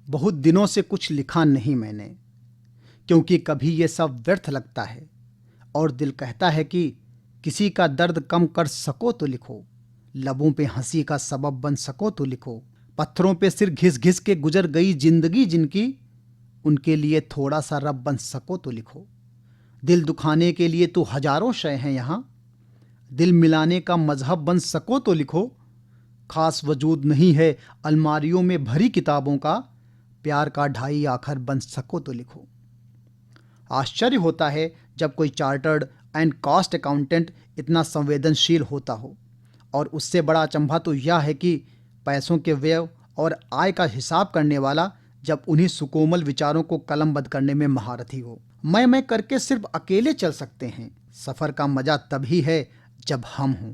बहुत दिनों से कुछ लिखा नहीं मैंने, क्योंकि कभी ये सब व्यर्थ लगता है और दिल कहता है कि किसी का दर्द कम कर सको तो लिखो, लबों पे हंसी का सबब बन सको तो लिखो। पत्थरों पे सिर घिस घिस के गुजर गई जिंदगी जिनकी, उनके लिए थोड़ा सा रब बन सको तो लिखो। दिल दुखाने के लिए तो हजारों शय हैं यहाँ, दिल मिलाने का मजहब बन सको तो लिखो। खास वजूद नहीं है अलमारियों में भरी किताबों का, प्यार का ढाई आखर बन सको तो लिखो। आश्चर्य होता है जब कोई चार्टर्ड एंड कॉस्ट अकाउंटेंट इतना संवेदनशील होता हो, और उससे बड़ा अचंभा तो यह है कि पैसों के व्यय और आय का हिसाब करने वाला जब उन्हीं सुकोमल विचारों को कलमबद्ध करने में महारथी हो। मैं करके सिर्फ अकेले चल सकते हैं, सफ़र का मजा तभी है जब हम हों।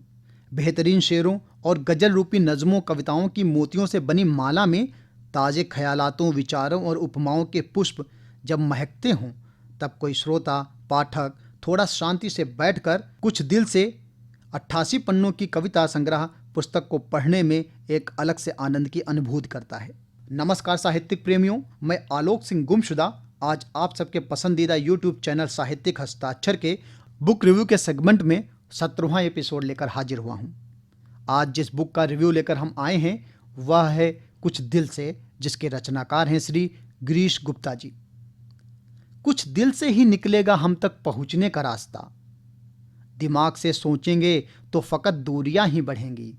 बेहतरीन शेरों और गजल रूपी नज़मों कविताओं की मोतियों से बनी माला में ताज़े ख्यालातों, विचारों और उपमाओं के पुष्प जब महकते हों, तब कोई श्रोता पाठक थोड़ा शांति से बैठकर कुछ दिल से 88 पन्नों की कविता संग्रह पुस्तक को पढ़ने में एक अलग से आनंद की अनुभूति करता है। नमस्कार साहित्यिक प्रेमियों, मैं आलोक सिंह गुमशुदा आज आप सबके पसंदीदा यूट्यूब चैनल साहित्यिक हस्ताक्षर के बुक रिव्यू के सेगमेंट में 17वां एपिसोड लेकर हाजिर हुआ हूँ। आज जिस बुक का रिव्यू लेकर हम आए हैं वह है कुछ दिल से, जिसके रचनाकार हैं श्री गिरीश गुप्ता जी। कुछ दिल से ही निकलेगा हम तक पहुँचने का रास्ता, दिमाग से सोचेंगे तो फ़कत दूरियां ही बढ़ेंगी,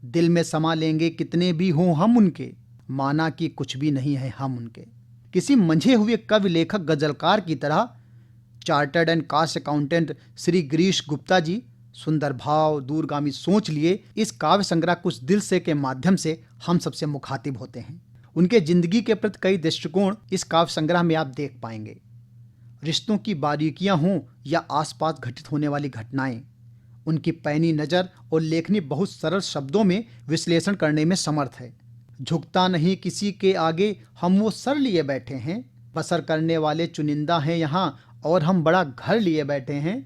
दिल में समा लेंगे कितने भी हों हम उनके, माना कि कुछ भी नहीं है हम उनके। किसी मंझे हुए कवि लेखक गजलकार की तरह chartered and cost accountant Shri Girish Gupta ji सुंदर भाव, दूरगामी सोच लिए इस काव्य संग्रह कुछ दिल से के माध्यम से हम सबसे मुखातिब होते हैं। उनके जिंदगी के प्रति कई दृष्टिकोण इस काव्य संग्रह में आप देख पाएंगे। रिश्तों की बारीकियां हों या आसपास घटित होने वाली घटनाएं, उनकी पैनी नज़र और लेखनी बहुत सरल शब्दों में विश्लेषण करने में समर्थ है। झुकता नहीं किसी के आगे हम वो सर लिए बैठे हैं, बसर करने वाले चुनिंदा हैं यहाँ और हम बड़ा घर लिए बैठे हैं,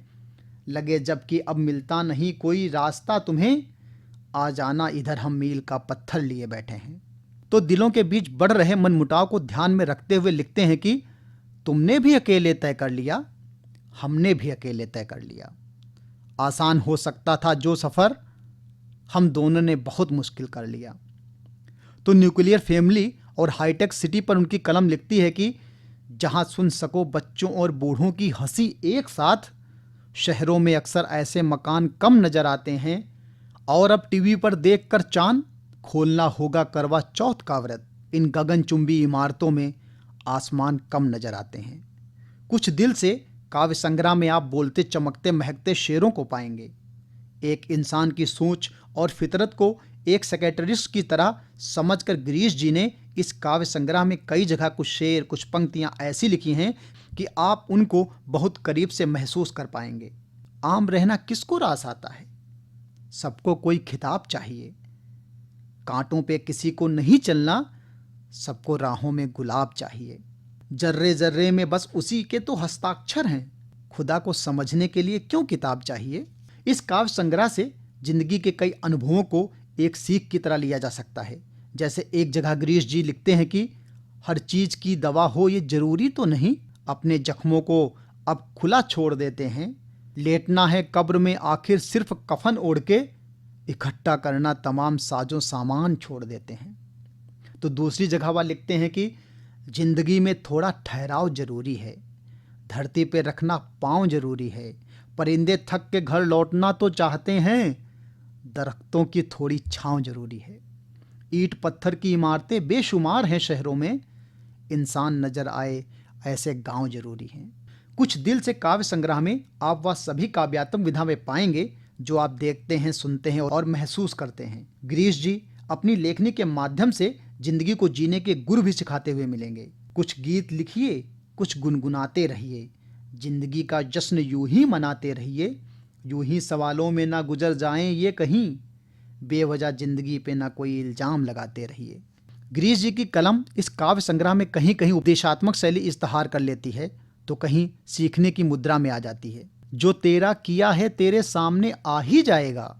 लगे जबकि अब मिलता नहीं कोई रास्ता तुम्हें, आ जाना इधर हम मील का पत्थर लिए बैठे हैं। तो दिलों के बीच बढ़ रहे मनमुटाव को ध्यान में रखते हुए लिखते हैं कि तुमने भी अकेले तय कर लिया, हमने भी अकेले तय कर लिया। आसान हो सकता था जो सफ़र, हम दोनों ने बहुत मुश्किल कर लिया। तो न्यूक्लियर फैमिली और हाईटेक सिटी पर उनकी कलम लिखती है कि जहां सुन सको बच्चों और बूढ़ों की हंसी एक साथ, शहरों में अक्सर ऐसे मकान कम नजर आते हैं, और अब टीवी पर देखकर चांद, खोलना होगा करवा चौथ का व्रत। इन गगनचुंबी इमारतों में आसमान कम नजर आते हैं। कुछ दिल से काव्य संग्रह में आप बोलते चमकते महकते शेरों को पाएंगे। एक इंसान की सोच और फितरत को एक सेक्रेटरिस्ट की तरह समझकर गिरीश जी ने इस काव्य संग्रह में कई जगह कुछ शेर, कुछ पंक्तियां ऐसी लिखी हैं कि आप उनको बहुत करीब से महसूस कर पाएंगे। आम रहना किसको रास आता है, सबको कोई खिताब चाहिए, कांटों पे किसी को नहीं चलना, सबको राहों में गुलाब चाहिए। जर्रे जर्रे में बस उसी के तो हस्ताक्षर हैं, खुदा को समझने के लिए क्यों किताब चाहिए। इस काव्य संग्रह से जिंदगी के कई अनुभवों को एक सीख की तरह लिया जा सकता है। जैसे एक जगह गिरीश जी लिखते हैं कि हर चीज की दवा हो ये जरूरी तो नहीं, अपने जख्मों को अब खुला छोड़ देते हैं, लेटना है कब्र में आखिर सिर्फ कफन ओढ़ के, इकट्ठा करना तमाम साजों सामान छोड़ देते हैं। तो दूसरी जगह वह लिखते हैं कि जिंदगी में थोड़ा ठहराव जरूरी है, धरती पे रखना पाँव जरूरी है, परिंदे थक के घर लौटना तो चाहते हैं, दरख्तों की थोड़ी छांव जरूरी है। ईंट पत्थर की इमारतें बेशुमार हैं शहरों में, इंसान नजर आए ऐसे गांव जरूरी हैं। कुछ दिल से काव्य संग्रह में आप वह सभी काव्यात्मक विधा में पाएंगे जो आप देखते हैं, सुनते हैं और महसूस करते हैं। गिरीश जी अपनी लेखनी के माध्यम से जिंदगी को जीने के गुर भी सिखाते हुए मिलेंगे। कुछ गीत लिखिए, कुछ गुनगुनाते रहिए, जिंदगी का जश्न यूं ही मनाते रहिए, यूं ही सवालों में ना गुजर जाएं ये कहीं, बेवजह जिंदगी पे ना कोई इल्जाम लगाते रहिए। गिरीश जी की कलम इस काव्य संग्रह में कहीं कहीं उपदेशात्मक शैली इस्तेहार कर लेती है, तो कहीं सीखने की मुद्रा में आ जाती है। जो तेरा किया है तेरे सामने आ ही जाएगा,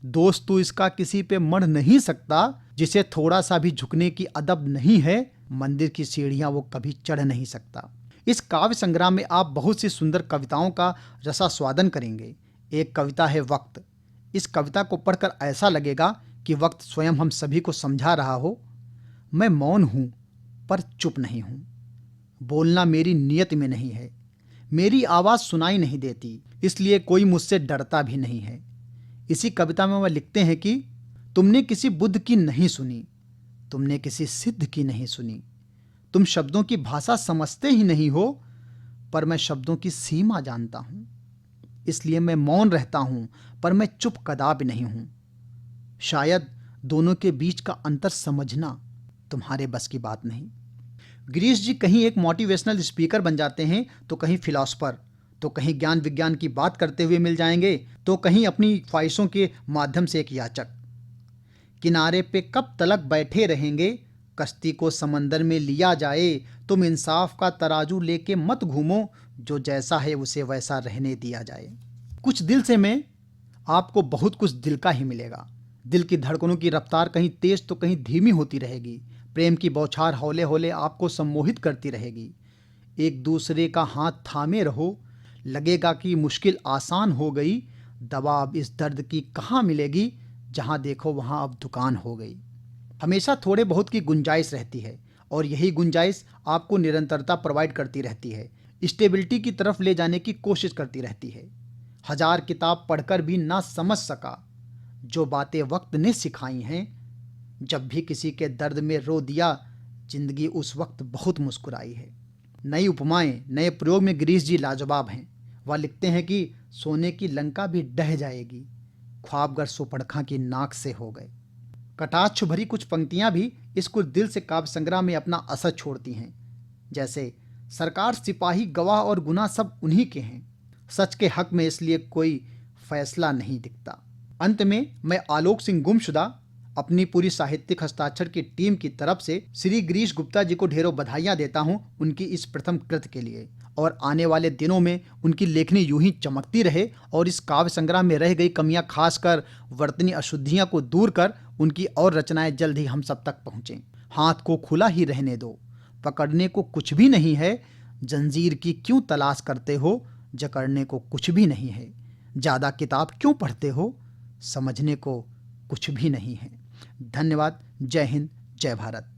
दोस्त तू इसका किसी पे मढ़ नहीं सकता, जिसे थोड़ा सा भी झुकने की अदब नहीं है, मंदिर की सीढ़ियां वो कभी चढ़ नहीं सकता। इस काव्य संग्राम में आप बहुत सी सुंदर कविताओं का रसास्वादन करेंगे। एक कविता है वक्त। इस कविता को पढ़कर ऐसा लगेगा कि वक्त स्वयं हम सभी को समझा रहा हो, मैं मौन हूं पर चुप नहीं हूं। बोलना मेरी नियत में नहीं है, मेरी आवाज सुनाई नहीं देती, इसलिए कोई मुझसे डरता भी नहीं है। इसी कविता में वह लिखते हैं कि तुमने किसी बुद्ध की नहीं सुनी, तुमने किसी सिद्ध की नहीं सुनी, तुम शब्दों की भाषा समझते ही नहीं हो, पर मैं शब्दों की सीमा जानता हूं। इसलिए मैं मौन रहता हूं, पर मैं चुप कदापि नहीं हूं। शायद दोनों के बीच का अंतर समझना तुम्हारे बस की बात नहीं। गिरीश जी कहीं एक मोटिवेशनल स्पीकर बन जाते हैं, तो कहीं फिलॉसफर, तो कहीं ज्ञान विज्ञान की बात करते हुए मिल जाएंगे, तो कहीं अपनी ख्वाहिशों के माध्यम से एक याचक। किनारे पे कब तलक बैठे रहेंगे, कश्ती को समंदर में लिया जाए, तुम इंसाफ का तराजू लेके मत घूमो, जो जैसा है उसे वैसा रहने दिया जाए। कुछ दिल से में आपको बहुत कुछ दिल का ही मिलेगा। दिल की धड़कनों की रफ्तार कहीं तेज तो कहीं धीमी होती रहेगी। प्रेम की बौछार हौले हौले आपको सम्मोहित करती रहेगी। एक दूसरे का हाथ थामे रहो, लगेगा कि मुश्किल आसान हो गई। दवा अब इस दर्द की कहाँ मिलेगी, जहाँ देखो वहाँ अब दुकान हो गई। हमेशा थोड़े बहुत की गुंजाइश रहती है, और यही गुंजाइश आपको निरंतरता प्रोवाइड करती रहती है, स्टेबिलिटी की तरफ ले जाने की कोशिश करती रहती है। 1000 किताब पढ़कर भी ना समझ सका जो बातें वक्त ने सिखाई हैं। जब भी किसी के दर्द में रो दिया, जिंदगी उस वक्त बहुत मुस्कुराई है। नई उपमाएं, नए प्रयोग में गिरीश जी लाजवाब हैं। वह लिखते हैं कि सोने की लंका भी ढह जाएगी, ख्वाबगर सुपड़खा की नाक से हो गए। कटाक्ष भरी कुछ पंक्तियां भी इस कुछ दिल से काव्य संग्रह में अपना असर छोड़ती हैं। जैसे सरकार, सिपाही, गवाह और गुनाह सब उन्हीं के हैं, सच के हक में इसलिए कोई फैसला नहीं दिखता। अंत में मैं आलोक सिंह गुमशुदा अपनी पूरी साहित्यिक हस्ताक्षर की टीम की तरफ से श्री गिरीश गुप्ता जी को ढेरों बधाइयां देता हूं उनकी इस प्रथम कृति के लिए, और आने वाले दिनों में उनकी लेखनी यूं ही चमकती रहे और इस काव्य संग्रह में रह गई कमियां, खासकर वर्तनी अशुद्धियां को दूर कर उनकी और रचनाएं जल्द ही हम सब तक पहुंचें। हाथ को खुला ही रहने दो, पकड़ने को कुछ भी नहीं है, जंजीर की क्यों तलाश करते हो, जकड़ने को कुछ भी नहीं है। ज़्यादा किताब क्यों पढ़ते हो, समझने को कुछ भी नहीं है। धन्यवाद। जय हिंद, जय भारत।